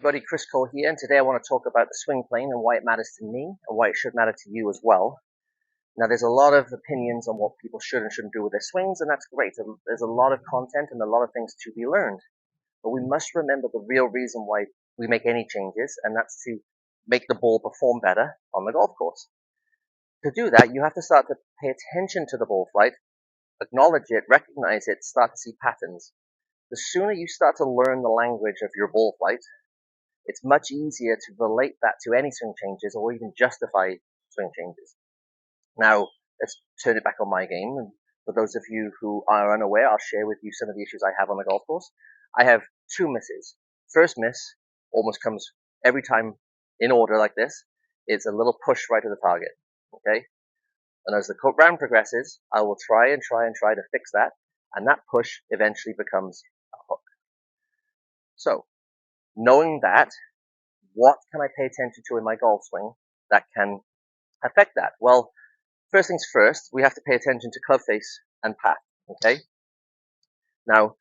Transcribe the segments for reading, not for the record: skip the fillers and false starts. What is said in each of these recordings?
Everybody, Chris Cole here, and today I want to talk about the swing plane and why it matters to me and why it should matter to you as well. Now, there's a lot of opinions on what people should and shouldn't do with their swings, and that's great. There's a lot of content and a lot of things to be learned, but we must remember the real reason why we make any changes, and that's to make the ball perform better on the golf course. To do that, you have to start to pay attention to the ball flight, acknowledge it, recognize it, start to see patterns. The sooner you start to learn the language of your ball flight, it's much easier to relate that to any swing changes or even justify swing changes. Now, let's turn it back on my game. And for those of you who are unaware, I'll share with you some of the issues I have on the golf course. I have two misses. First miss almost comes every time in order like this. It's a little push right to the target. Okay? And as the round progresses, I will try to fix that. And that push eventually becomes a hook. So, knowing that, what can I pay attention to in my golf swing that can affect that? Well, first things first, we have to pay attention to club face and path, okay? Now,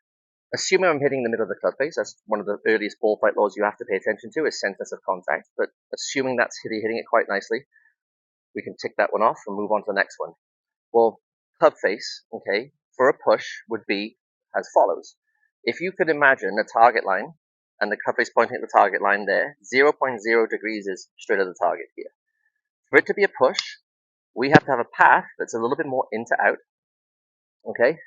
assuming I'm hitting the middle of the club face, that's one of the earliest ball flight laws you have to pay attention to is centers of contact, but assuming that's hitting it quite nicely, we can tick that one off and move on to the next one. Well, club face, okay, for a push would be as follows. If you could imagine a target line and the club face pointing at the target line there, 0.0 degrees is straight at the target here. For it to be a push, we have to have a path that's a little bit more in to out, okay,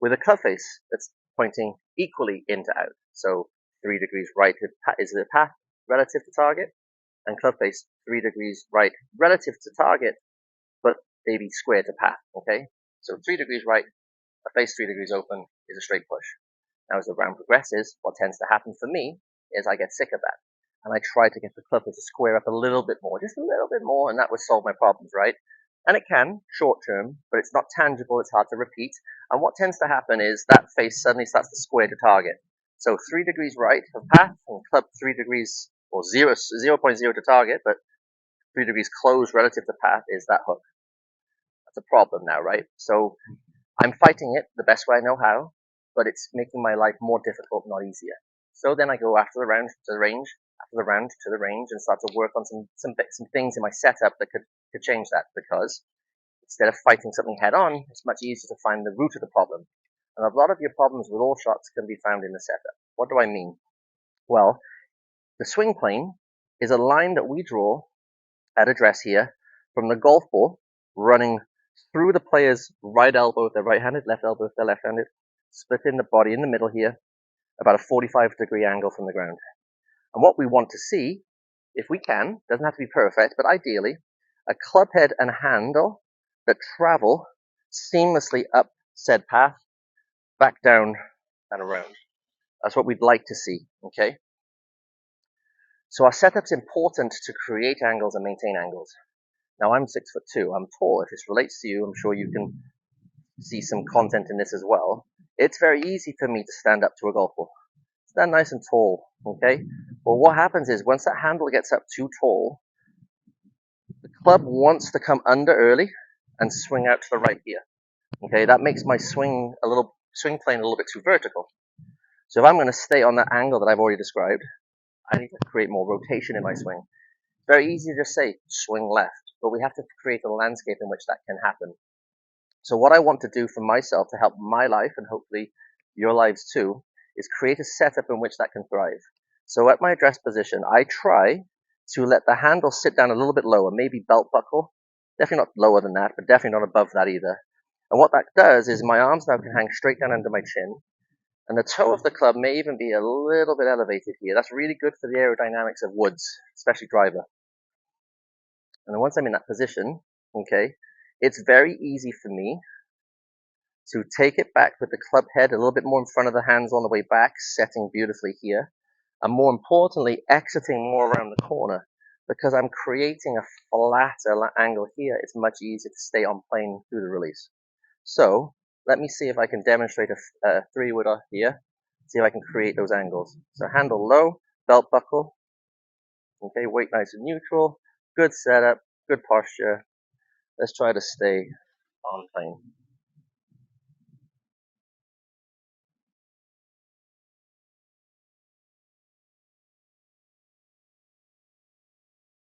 with a club face that's pointing equally in to out. So 3 degrees right is the path relative to target, and club face 3 degrees right relative to target, but maybe square to path, okay? So 3 degrees right, a face 3 degrees open is a straight push. Now, as the round progresses, what tends to happen for me is I get sick of that. And I try to get the club to square up a little bit more, just a little bit more, and that would solve my problems, right? And it can, short term, but it's not tangible, it's hard to repeat. And what tends to happen is that face suddenly starts to square to target. So 3 degrees right of path, and club 3 degrees, or 0.0 to target, but 3 degrees closed relative to path is that hook. That's a problem now, right? So I'm fighting it the best way I know how, but it's making my life more difficult, not easier. So then I go after the round to the range, after the round to the range, and start to work on some things in my setup that could change that. Because instead of fighting something head on, it's much easier to find the root of the problem. And a lot of your problems with all shots can be found in the setup. What do I mean? Well, the swing plane is a line that we draw at address here from the golf ball running through the player's right elbow if they're right-handed, left elbow if they're left-handed, splitting the body in the middle here, about a 45-degree angle from the ground. And what we want to see, if we can, doesn't have to be perfect, but ideally, a club head and handle that travel seamlessly up said path, back down and around. That's what we'd like to see, okay? So our setup's important to create angles and maintain angles. Now I'm 6'2". I'm tall. If this relates to you, I'm sure you can see some content in this as well. It's very easy for me to stand up to a golf ball. Stand nice and tall, okay? Well, what happens is once that handle gets up too tall, the club wants to come under early and swing out to the right here. Okay, that makes my swing plane a little bit too vertical. So if I'm going to stay on that angle that I've already described, I need to create more rotation in my swing. Very easy to just say swing left, but we have to create a landscape in which that can happen. So what I want to do for myself to help my life, and hopefully your lives too, is create a setup in which that can thrive. So at my address position, I try to let the handle sit down a little bit lower, maybe belt buckle. Definitely not lower than that, but definitely not above that either. And what that does is my arms now can hang straight down under my chin, and the toe of the club may even be a little bit elevated here. That's really good for the aerodynamics of woods, especially driver. And then once I'm in that position, okay, it's very easy for me to take it back with the club head a little bit more in front of the hands on the way back, setting beautifully here, and more importantly, exiting more around the corner. Because I'm creating a flatter angle here, it's much easier to stay on plane through the release. So let me see if I can demonstrate a three-wooder here, see if I can create those angles. So handle low, belt buckle, okay, weight nice and neutral, good setup, good posture. Let's try to stay on plane.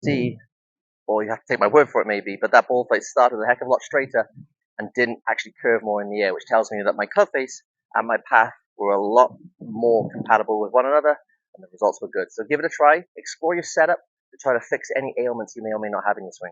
see, or you have to take my word for it maybe, but that ball face started a heck of a lot straighter and didn't actually curve more in the air, which tells me that my club face and my path were a lot more compatible with one another, and the results were good. So give it a try, explore your setup to try to fix any ailments you may or may not have in your swing.